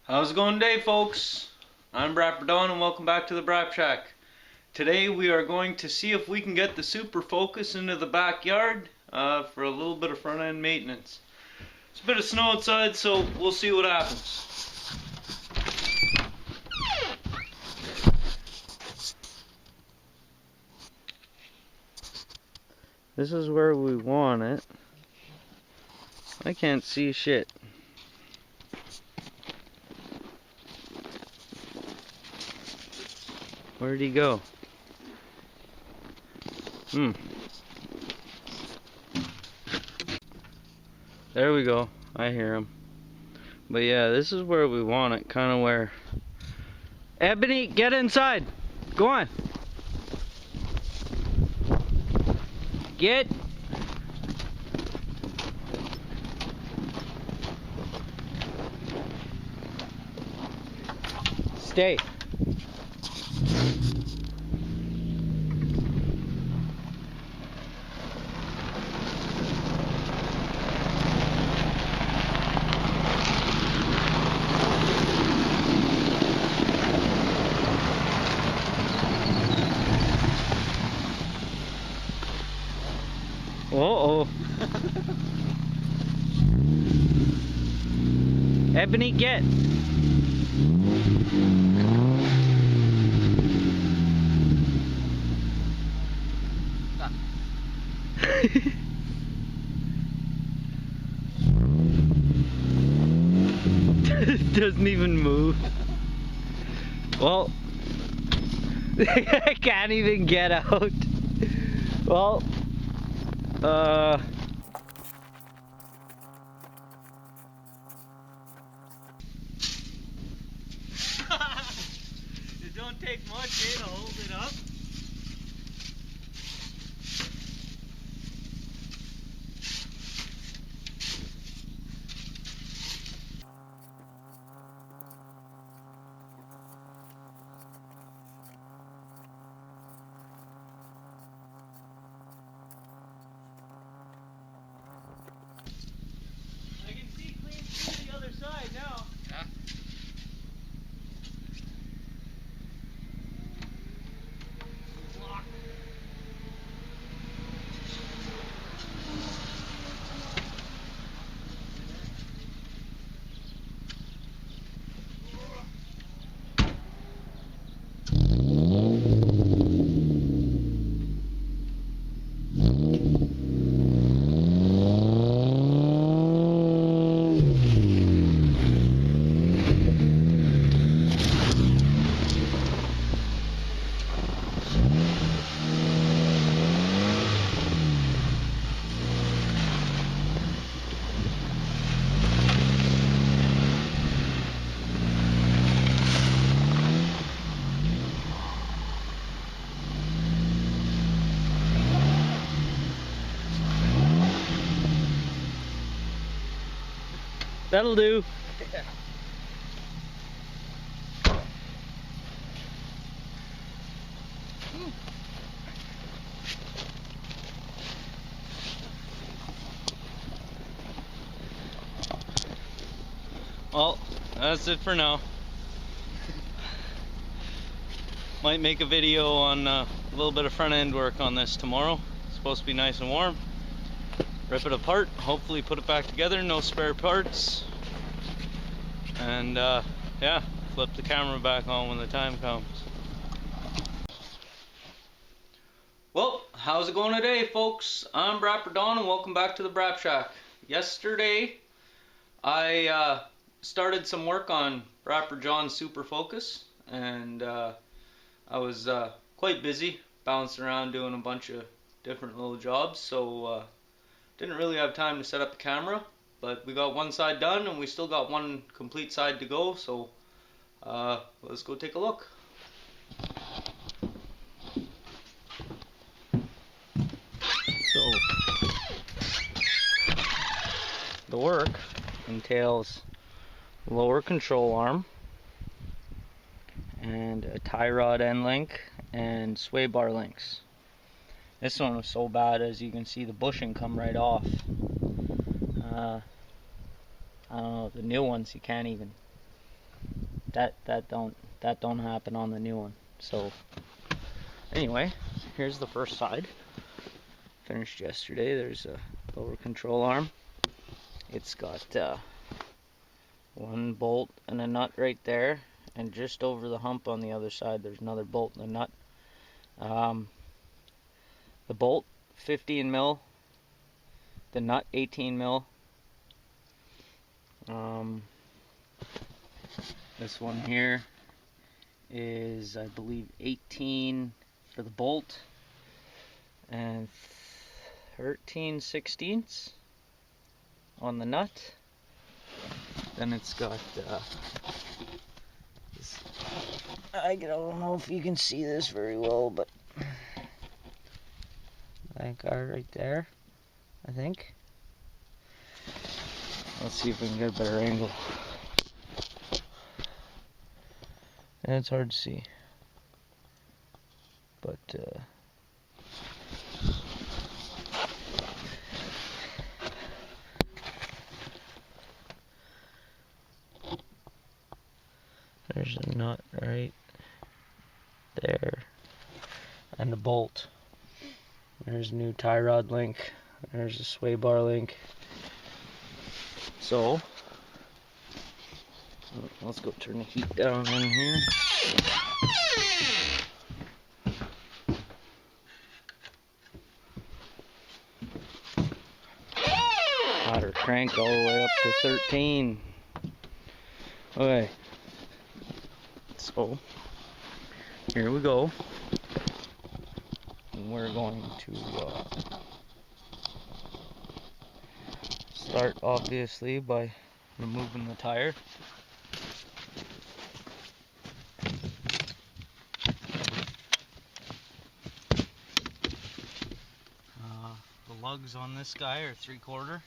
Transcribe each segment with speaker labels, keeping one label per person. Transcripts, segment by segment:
Speaker 1: How's it going today, folks? I'm Braaper and welcome back to the Braap Shack. Today we are going to see if we can get the Super Focus into the backyard for a little bit of front end maintenance. It's a bit of snow outside, so we'll see what happens. This is where we want it. I can't see shit. Where'd he go? There we go. I hear him. But yeah, this is where we want it. Kind of where... Ebony, get inside! Go on! Get! Stay. Uh-oh. Ebony, get. Doesn't even move. Well, I can't even get out. Well, it don't take much, to hold it up. I can see clean through the other side now. Yeah. That'll do. Yeah. Well, that's it for now. Might make a video on a little bit of front end work on this tomorrow. It's supposed to be nice and warm. Rip it apart, hopefully put it back together, no spare parts. And yeah, flip the camera back on when the time comes. Well, how's it going today, folks? I'm Braaper and welcome back to the Braap Shack. Yesterday, I started some work on Braaper John's Super Focus, and I was quite busy, bouncing around doing a bunch of different little jobs, so didn't really have time to set up the camera, but we got one side done and we still got one complete side to go, so let's go take a look. So the work entails lower control arm and a tie rod end link and sway bar links. This one was so bad, as you can see, the bushing come right off. I don't know, the new ones you can't even that don't happen on the new one. So anyway, here's the first side. Finished yesterday. There's a lower control arm. It's got one bolt and a nut right there, and just over the hump on the other side there's another bolt and a nut. The bolt 15 mil, the nut 18 mil. This one here is, I believe, 18 for the bolt and 13/16 on the nut. Then it's got this, I don't know if you can see this very well, but that guy right there, I think. Let's see if we can get a better angle. And it's hard to see, but there's a nut right there, and a bolt. There's a new tie rod link. There's a sway bar link. So let's go turn the heat down in here. Got her cranked all the way up to 13. Okay, so here we go. And we're going to start obviously by removing the tire. The lugs on this guy are 3/4.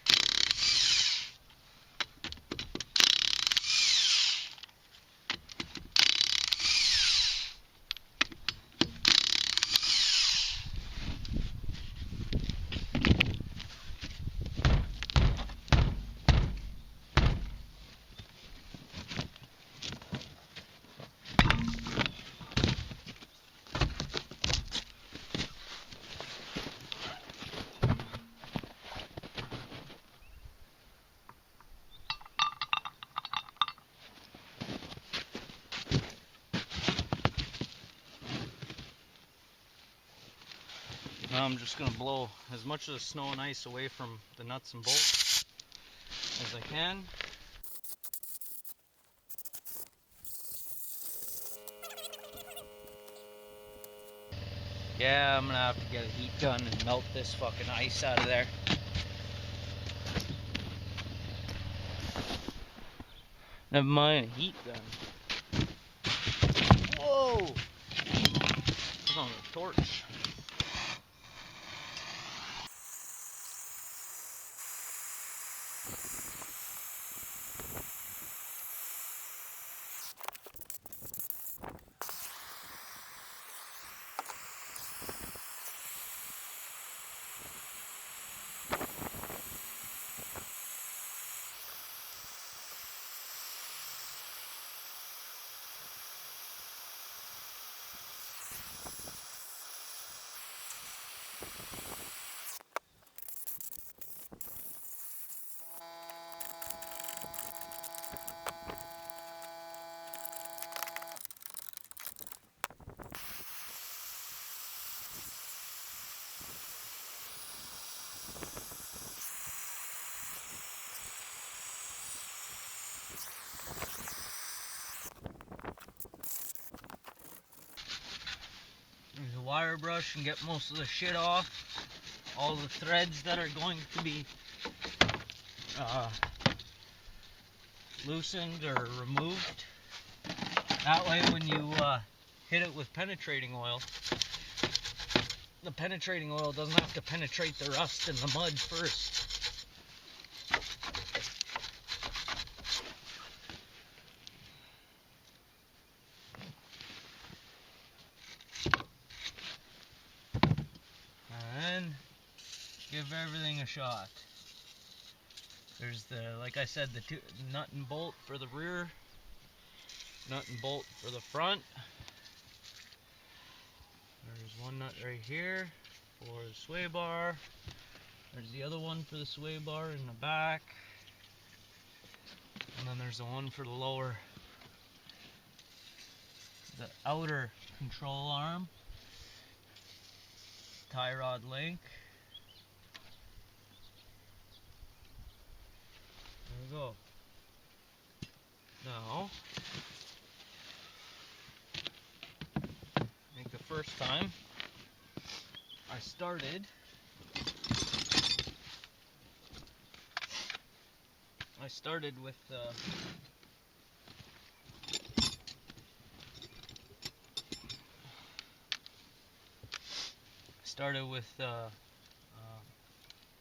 Speaker 1: Now I'm just going to blow as much of the snow and ice away from the nuts and bolts as I can. Yeah, I'm going to have to get a heat gun and melt this fucking ice out of there. Never mind a heat gun. Whoa! It's on a torch. Use a wire brush and get most of the shit off. All the threads that are going to be loosened or removed. That way when you hit it with penetrating oil, the penetrating oil doesn't have to penetrate the rust and the mud first. And give everything a shot. There's the, like I said, the nut and bolt for the rear nut and bolt for the front. There's one nut right here for the sway bar. There's the other one for the sway bar in the back. And then there's the one for the lower, the outer control arm. Tie rod link. There we go. Now, I think the first time I started with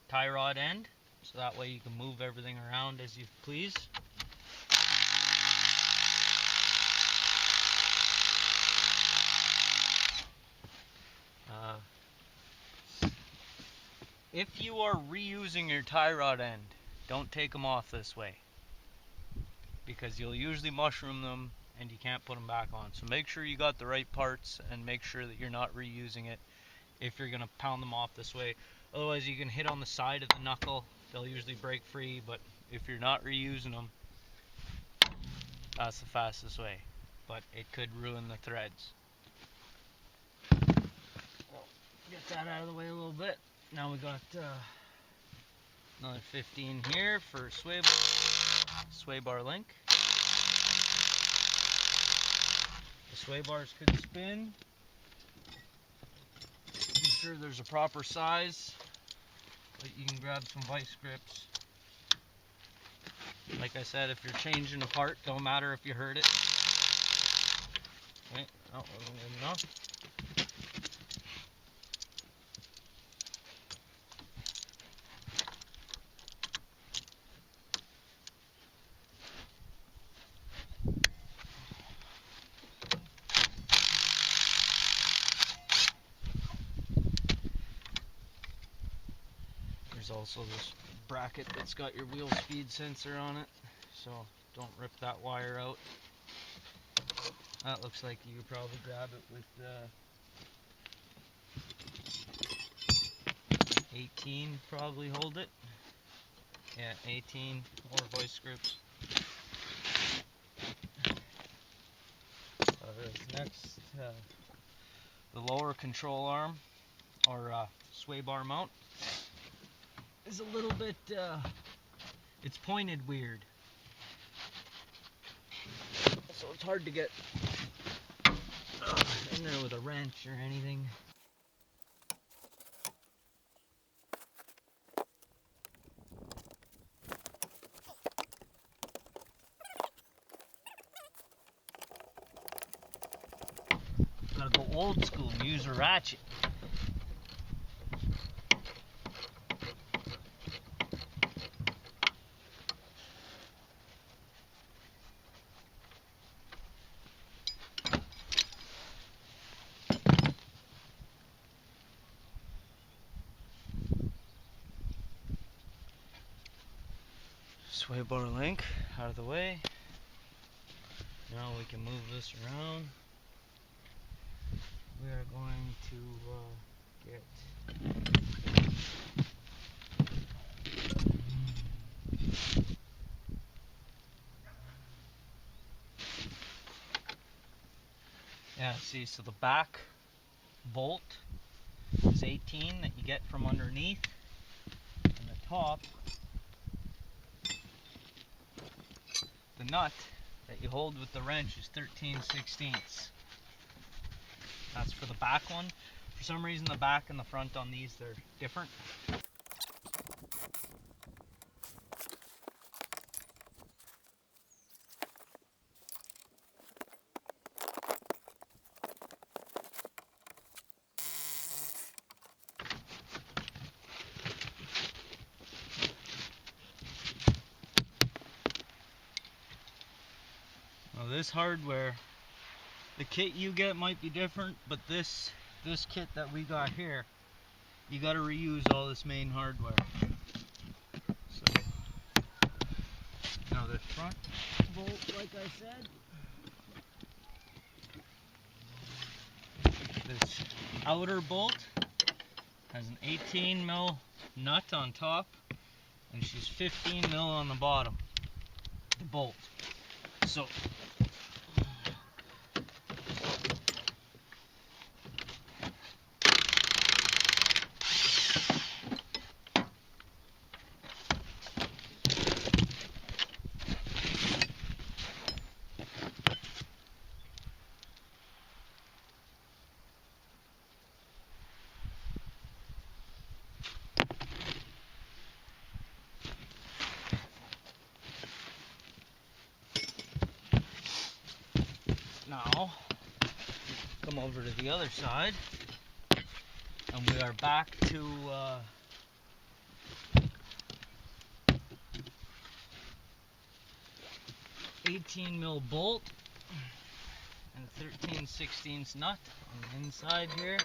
Speaker 1: tie rod end, so that way you can move everything around as you please. If you are reusing your tie rod end, don't take them off this way, because you'll usually mushroom them and you can't put them back on. So make sure you got the right parts and make sure that you're not reusing it if you're going to pound them off this way. Otherwise you can hit on the side of the knuckle, they'll usually break free, but if you're not reusing them, that's the fastest way, but it could ruin the threads. Get that out of the way a little bit. Now we got another 15 here for sway bar link. The sway bars could spin. Be sure there's a proper size, but you can grab some vice grips. Like I said, if you're changing a part, don't matter if you hurt it. Okay, that wasn't good enough. There's also this bracket that's got your wheel speed sensor on it, so don't rip that wire out. That looks like you could probably grab it with 18, probably hold it. Yeah, 18 or vice grips. Next, the lower control arm or sway bar mount is a little bit, it's pointed weird, so it's hard to get in there with a wrench or anything. Gotta go old school and use a ratchet. Sway bar link out of the way. Now we can move this around. We are going to get see, so the back bolt is 18 that you get from underneath, and the top, the nut that you hold with the wrench is 13/16. That's for the back one. For some reason the back and the front on these, they're different. Now this hardware, the kit you get might be different, but this kit that we got here, you got to reuse all this main hardware. So now the front bolt, like I said, This outer bolt has an 18 mil nut on top, and she's 15 mil on the bottom, the bolt. So now, come over to the other side, and we are back to 18 mil bolt and 13/16 nut on the inside here.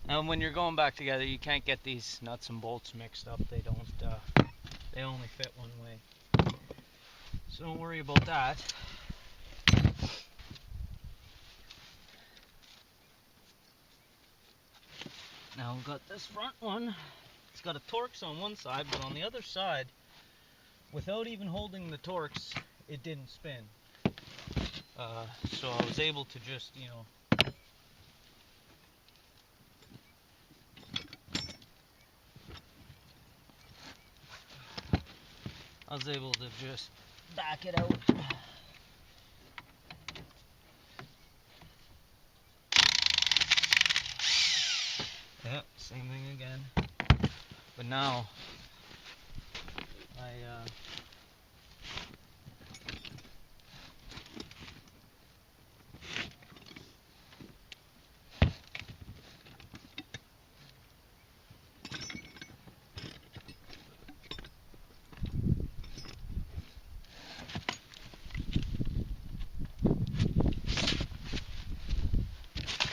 Speaker 1: And when you're going back together, you can't get these nuts and bolts mixed up. They don't. They only fit one way. So don't worry about that. Now we've got this front one. It's got a Torx on one side, but on the other side, without even holding the Torx, it didn't spin. So I was able to just, back it out. Yep, same thing again. But now,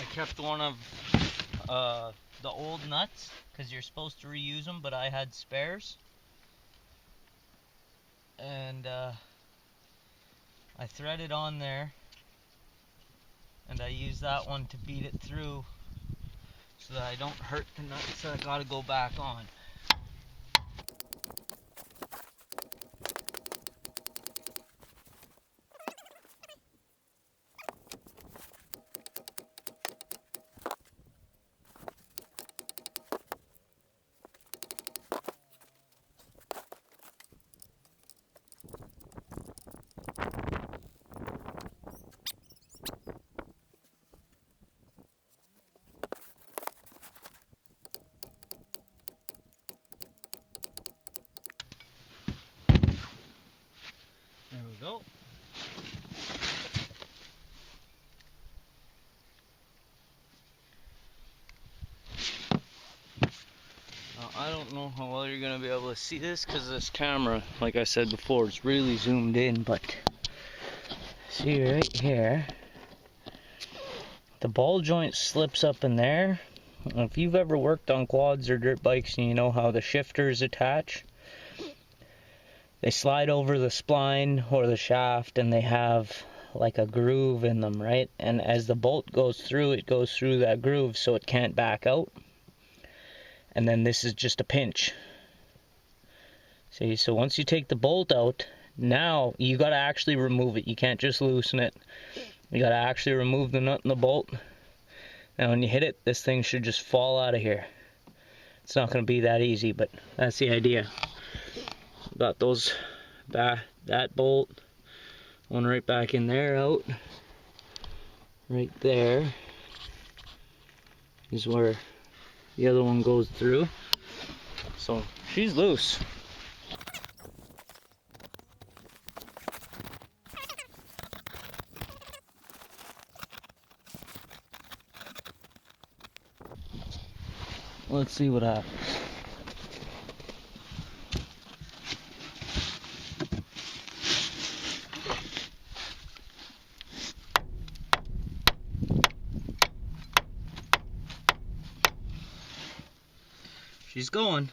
Speaker 1: I kept one of the old nuts, because you're supposed to reuse them, but I had spares, and I threaded on there, and I used that one to beat it through so that I don't hurt the nuts that I gotta go back on. There we go. Now, I don't know how well you're going to be able to see this, because this camera, like I said before, it's really zoomed in, but see right here, the ball joint slips up in there. If you've ever worked on quads or dirt bikes and you know how the shifters attach, they slide over the spline or the shaft, and they have like a groove in them, right? And as the bolt goes through, it goes through that groove so it can't back out. And then this is just a pinch. See, so once you take the bolt out, now you got to actually remove it. You can't just loosen it. You got to actually remove the nut and the bolt. Now when you hit it, this thing should just fall out of here. It's not going to be that easy, but that's the idea. Got those back, that bolt, one right back in there, out. Right there is where the other one goes through. So she's loose. Let's see what happens. She's going.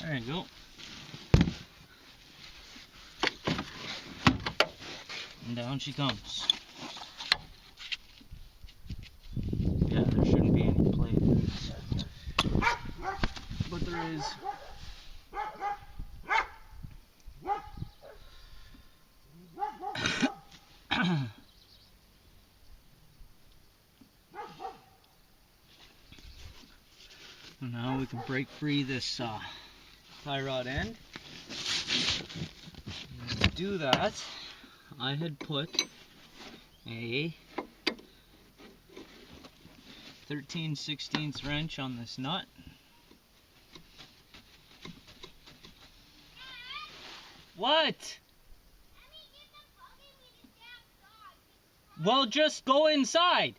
Speaker 1: There you go. And down she comes. Yeah, there shouldn't be any play there. But there is. Now we can break free this tie rod end. And to do that, I had put a 13/16 wrench on this nut. What? Well, just go inside.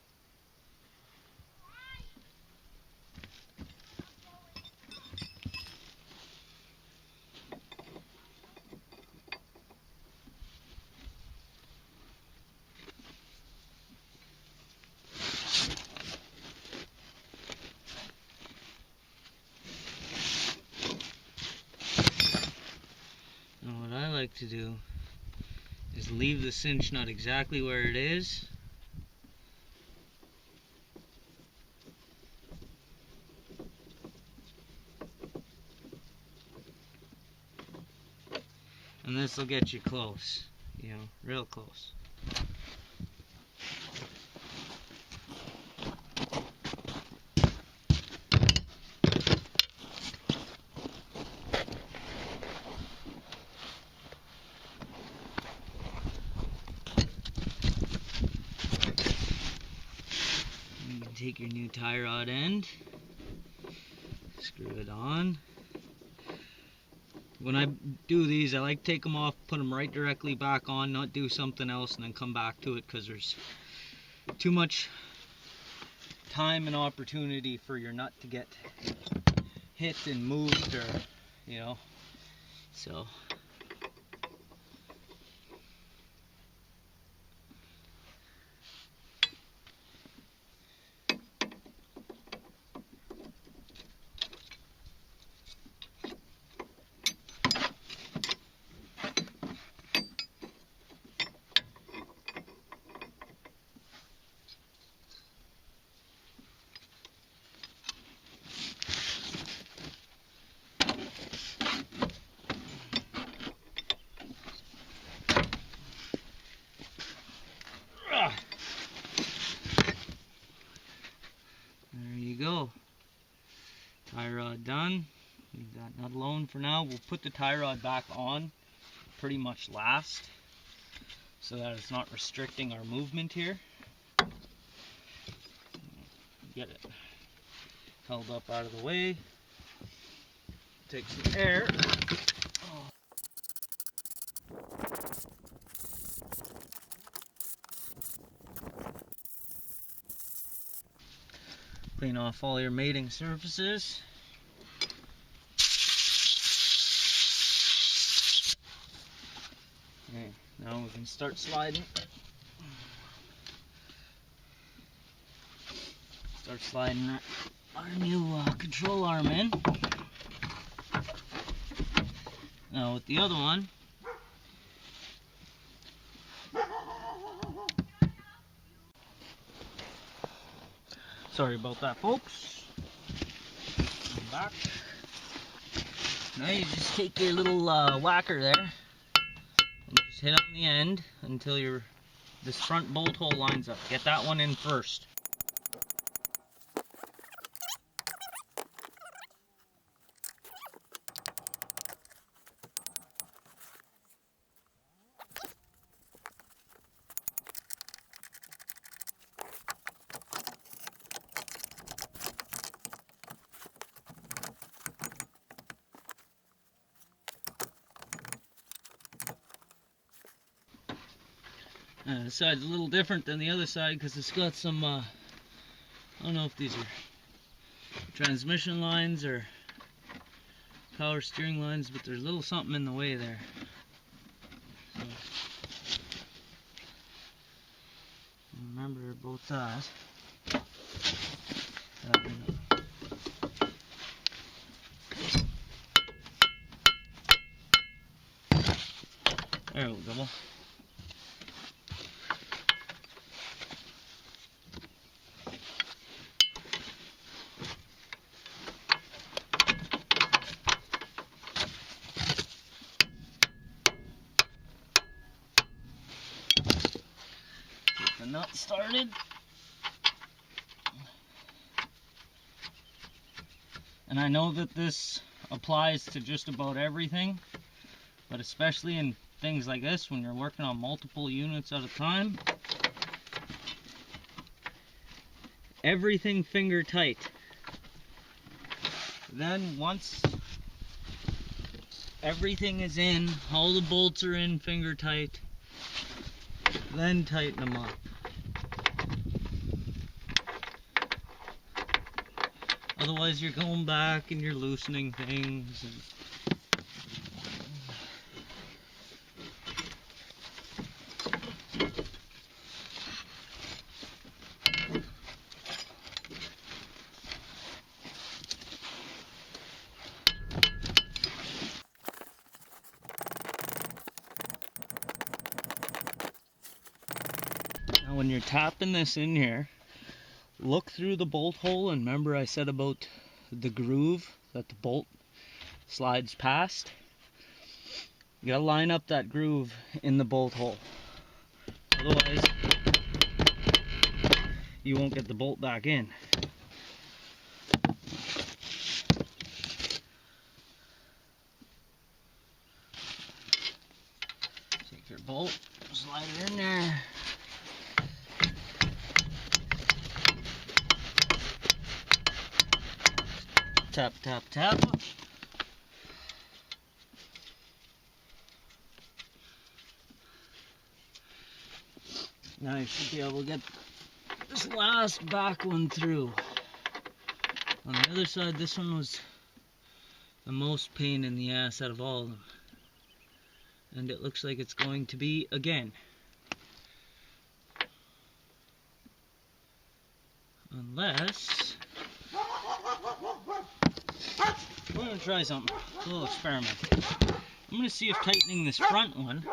Speaker 1: Now what I like to do is leave the cinch nut exactly where it is. And this will get you close, you know, real close. You can take your new tie rod end, screw it on. When I do these, I like to take them off, put them right directly back on, not do something else and then come back to it, because there's too much time and opportunity for your nut to get hit and moved, or, you know, so. There you go. Tie rod done. Leave that nut alone for now. We'll put the tie rod back on pretty much last, so that it's not restricting our movement here. Get it held up out of the way. Take some air. Clean off all your mating surfaces. Okay, now we can start sliding. Start sliding our new control arm in. Now with the other one, sorry about that, folks. I'm back. Now you just take your little whacker there and just hit on the end until this front bolt hole lines up. Get that one in first.
Speaker 2: This side's a little different than the other side because it's got some, I don't know if these are transmission lines or power steering lines, but there's a little something in the way there. So, remember both sides. There we go. Get the nut started. And I know that this applies to just about everything, but especially in things like this when you're working on multiple units at a time. Everything finger tight. Then once everything is in, all the bolts are in finger tight, then tighten them up. Otherwise you're going back and you're loosening things. Now when you're tapping this in here, look through the bolt hole, and remember I said about the groove that the bolt slides past? You gotta line up that groove in the bolt hole. Otherwise, you won't get the bolt back in. Take your bolt, slide it in there. Tap, tap, tap. Now you should be able to get this last back one through. On the other side, this one was the most pain in the ass out of all of them. And it looks like it's going to be again. Unless... we're going to try something. A little experiment. I'm going to see if tightening this front one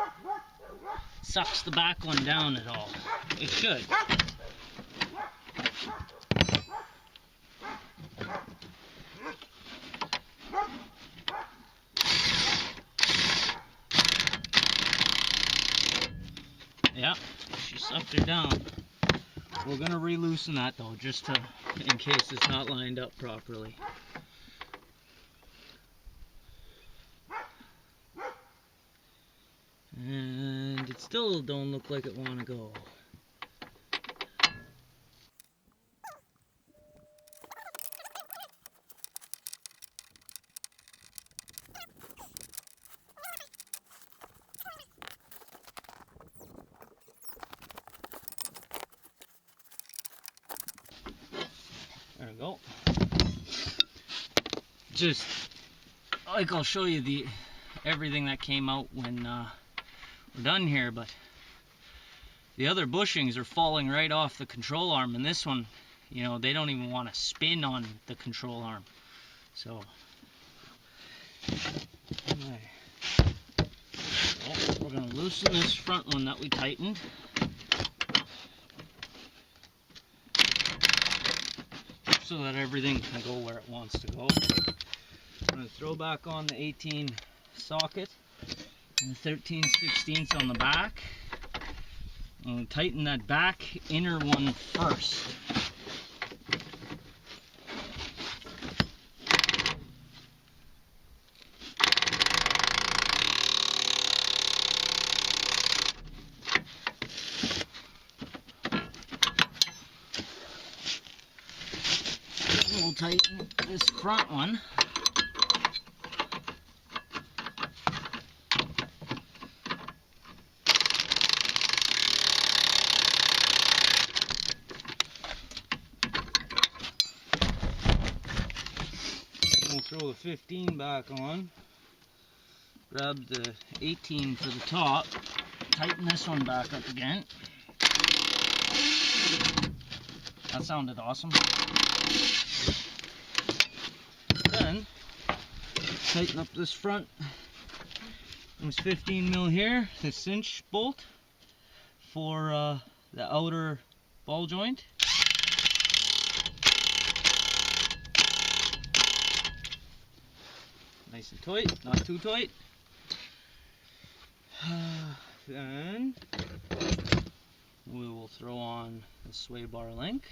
Speaker 2: sucks the back one down at all. It should. Yeah, she sucked it down. We're going to re-loosen that though, just to, in case it's not lined up properly. And it still don't look like it want to go. There we go. Just like I'll show you everything that came out when we're done here, but the other bushings are falling right off the control arm, and this one, you know, they don't even want to spin on the control arm. So we're going to loosen this front one that we tightened. So that everything can go where it wants to go. I'm going to throw back on the 18 socket and the 13/16 on the back. I'm going to tighten that back inner one first. Then we'll tighten this front one. we'll throw the 15 back on. Grab the 18 for the top. Tighten this one back up again. That sounded awesome. Then, tighten up this front. There's 15 mil here, this cinch bolt for the outer ball joint. Nice and tight, not too tight. Then we will throw on the sway bar link.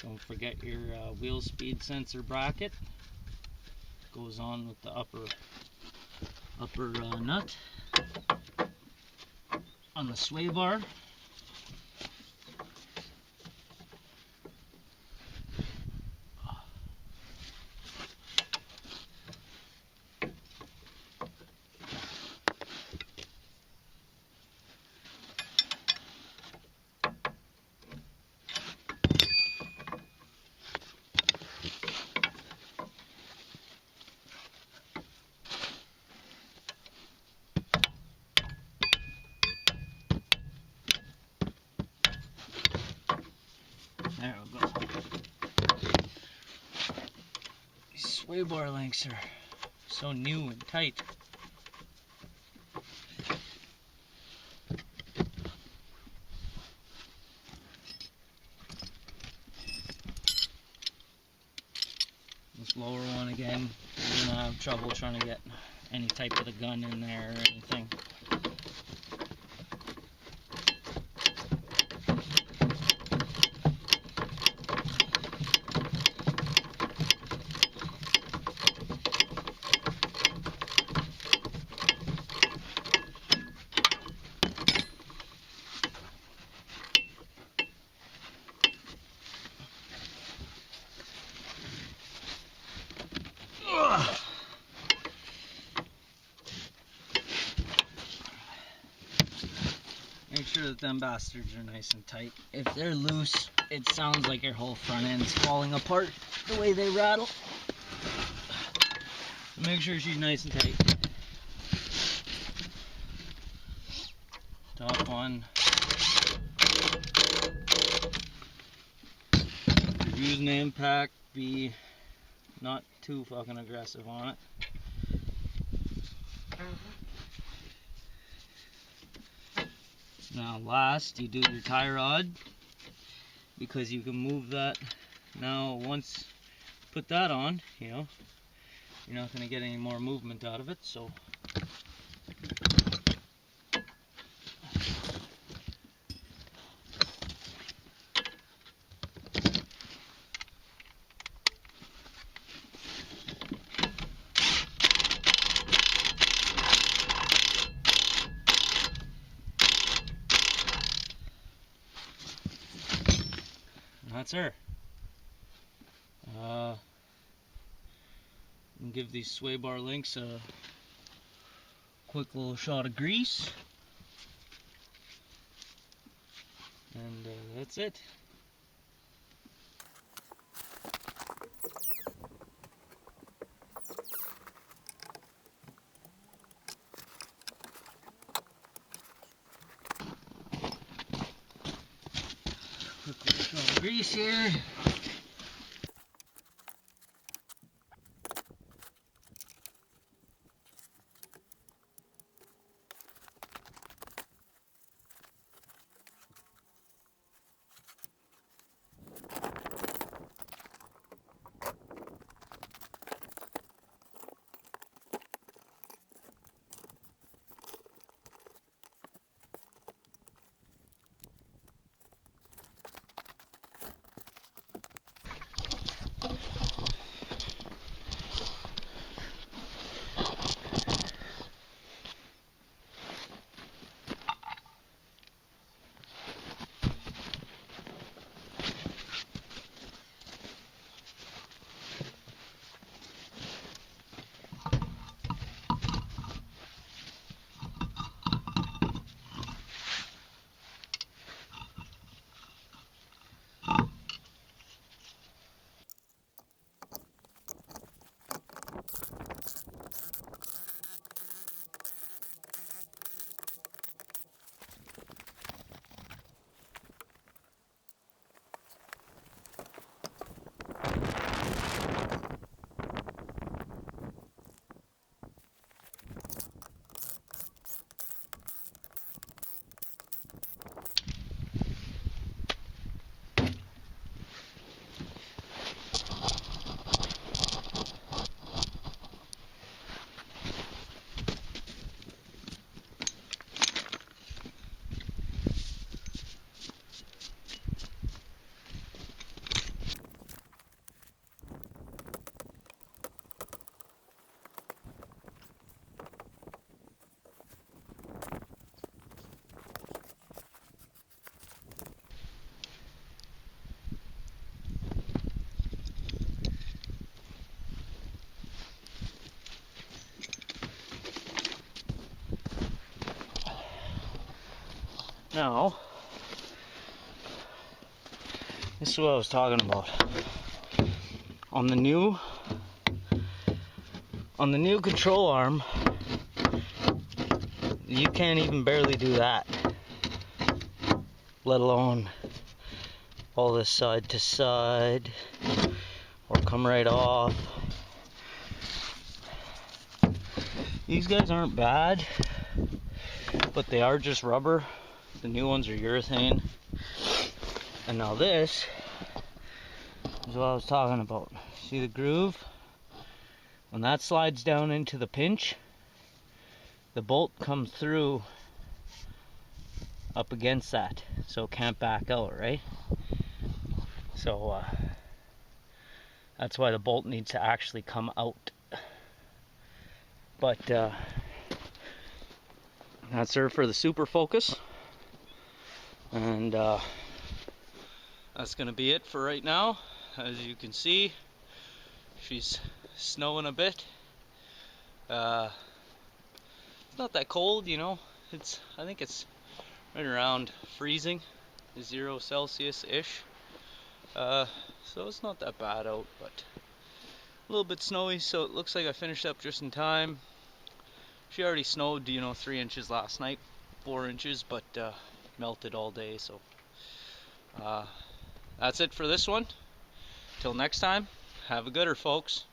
Speaker 2: Don't forget your wheel speed sensor bracket. Goes on with the upper nut on the sway bar. There we go. These sway bar links are so new and tight. This lower one again, you're gonna have trouble trying to get any type of the gun in there or anything. Make sure that them bastards are nice and tight. If they're loose, it sounds like your whole front end's falling apart the way they rattle. So make sure she's nice and tight. Top one. If you're using the impact, be not too fucking aggressive on it. Now last, you do your tie rod, because you can move that. Now once you put that on, you know, you're not going to get any more movement out of it, so that's her. And give these sway bar links a quick little shot of grease, and that's it. Quick little shot of grease here. Now, this is what I was talking about. On the new control arm, you can't even barely do that, let alone all this side to side or come right off. These guys aren't bad, but they are just rubber. The new ones are urethane. And now this is what I was talking about. See the groove? When that slides down into the pinch, the bolt comes through up against that, so it can't back out, right? So that's why the bolt needs to actually come out. But that's her for the super focus, and that's gonna be it for right now. As you can see, she's snowing a bit. It's not that cold, you know. I think it's right around freezing, 0 Celsius-ish. So it's not that bad out, but a little bit snowy, so it looks like I finished up just in time. She already snowed, 3 inches last night, 4 inches, but melted all day, so that's it for this one. Till next time, have a gooder, folks.